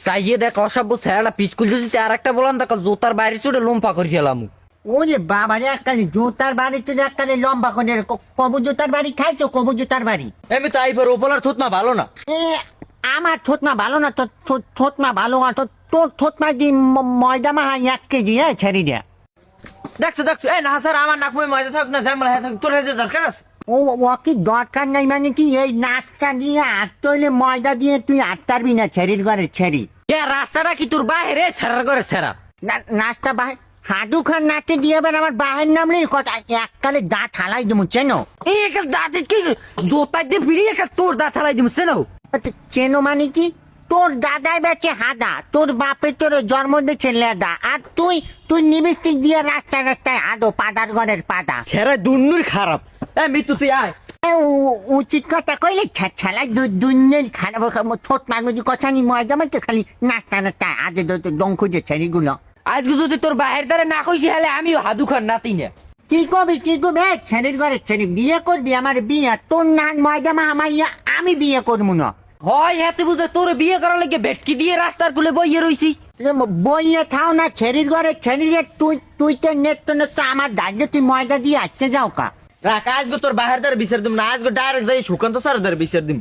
চাইয়ে দেখ অসভ্য ছেলেটা পিস্কুল যদি আর একটা বলাম দেখ জোতার বাইরে চুড়ে লম্পা করে খেলাম। ওরে বাবা রে, এককালে জুতার বাড়ি তো এককালে লম্বা করে কবু জুতার বাড়ি খাইছো? কবু জুতার বাড়ি আমি তো আইবার ওপলার থুতমা ভালো না। এ আমার থতমা ভালো না, তোর থতমা ভালো না, তোর থতমা দি ময়দা মাহা 1 কেজি ছেড়ে দেয়া। দেখছো এই না স্যার আমার নাক মুখে ময়দা থাক না ঝামেলা হয়ে থাক, তোর হাতে দরকার আছে? ও কি দরকার নাই মানে কি? এই নাস্তা দিয়ে আটতে হইলে ময়দা দিয়ে তুই আটতারবি না ছেড়ির ঘরে ছেড়ি। কে রাস্তাটা কি তোর বাইরে সেরার করে সেরা? নাস্তা বাহির হাদু খান নাচতে দিয়ে এবার আমার বাহের নামলে কথা এককালে দাঁত হালাই দেবো চেনো? এই একটা দাঁতে কি জোতা দিয়ে ফিরিয়ে একটা তোর দাঁত হালাই দিব চেনো? চেনো মানে কি? তোর দাদাই বেচে হাদা, তোর বাপে তোর জন্ম দিয়েছে লেদা, আর তুই নিবিস্টিক দিয়ে রাস্তায় রাস্তায় হাদো পাদার ঘরের পাদা। সেরা দুন্নুর খারাপ। মৃত্যু তুই আয়। উচিত কথা কইলে ছালাই দুনিয়ার খারাপ ছোট মানুষ কথা নি ময়দা মাইতে খালি নাস্তা নাস্তা আদে দং খুঁজে ছেড়িগুলো। আজকে যদি তোর বাহির দ্বারে না কইছি হলে আমিও হাদু খান নাতি না। কি করবি ছেড়ির ঘরে ছেড়ি বিয়ে করবি? আমার বিয়ে তোর নান ময়দা মা আমাইয়া আমি বিয়ে করবো না। হয় হাতে বুঝে তোর বিয়ে করার লাগে ভেটকি দিয়ে রাস্তার কুলে বইয়ে রইছি। বইয়ে থাও না ছেড়ির ঘরে ছেড়িয়ে তুই তো নেট আমার দাঁড়িয়ে তুই ময়দা দিয়ে আসতে যাও কা। রাখ আজকে তোর বাহির দ্বারে বিচার দিম না, আজকে ডাইরেক্ট যাই সুকান্ত স্যার দ্বারে বিচার দিম।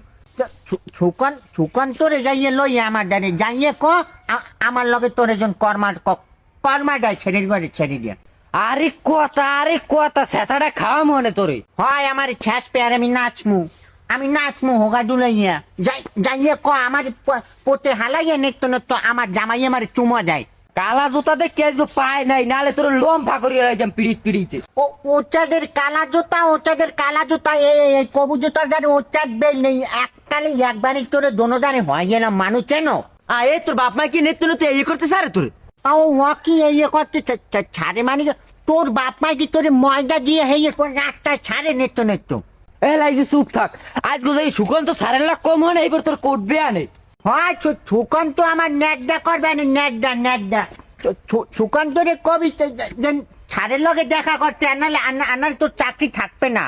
সুকন তোরে যাইয়ে লইয়ে আমার দাঁড়ে যাইয়ে আমার লগে তোর একজন কর্মা দেয় ছেড়ির ঘরে ছেড়ে দিয়ে। আরে কথা শেষাটা খাওয়া মনে তোরে হয় আমার ঠেস পেয়ার আমি নাচমু হোগা দুলাইয়া যাইয়ে আমার পোতে হালাইয়া নেতো আমার জামাই আমার চুমা দেয়। কালা জুতা দেখে আজকে পায় নাই, নালে তোর লোম ফাঁকরিয়ে রাখতাম পিড়িতে। ওচাদের কালা জুতা এই কবু জুতার দ্বারে ওচার বেল নেই এককালে একবারই তোরে দোনোদারে হয়ে গেলাম মানুষ চেনো? এই তোর বাপ মা কি নেত্য নতে এই করতে সারে তোর? ও কি এই করতে ছাড়ে মানে তোর বাপ মা কি তোরে ময়দা দিয়ে হেয়ে রাস্তায় ছাড়ে নেত্য? লাইজি চুপ থাক, আজকে যাই সুকান্ত স্যারের লাগ কম হয় না, এবার তোর কোটবে আনে। হয় সুকান তো আমার নেটদা করবে না, নেটদা সুকান তোরে কবি ছাড়ের লগে দেখা করতে আনালে তোর চাকরি থাকবে না।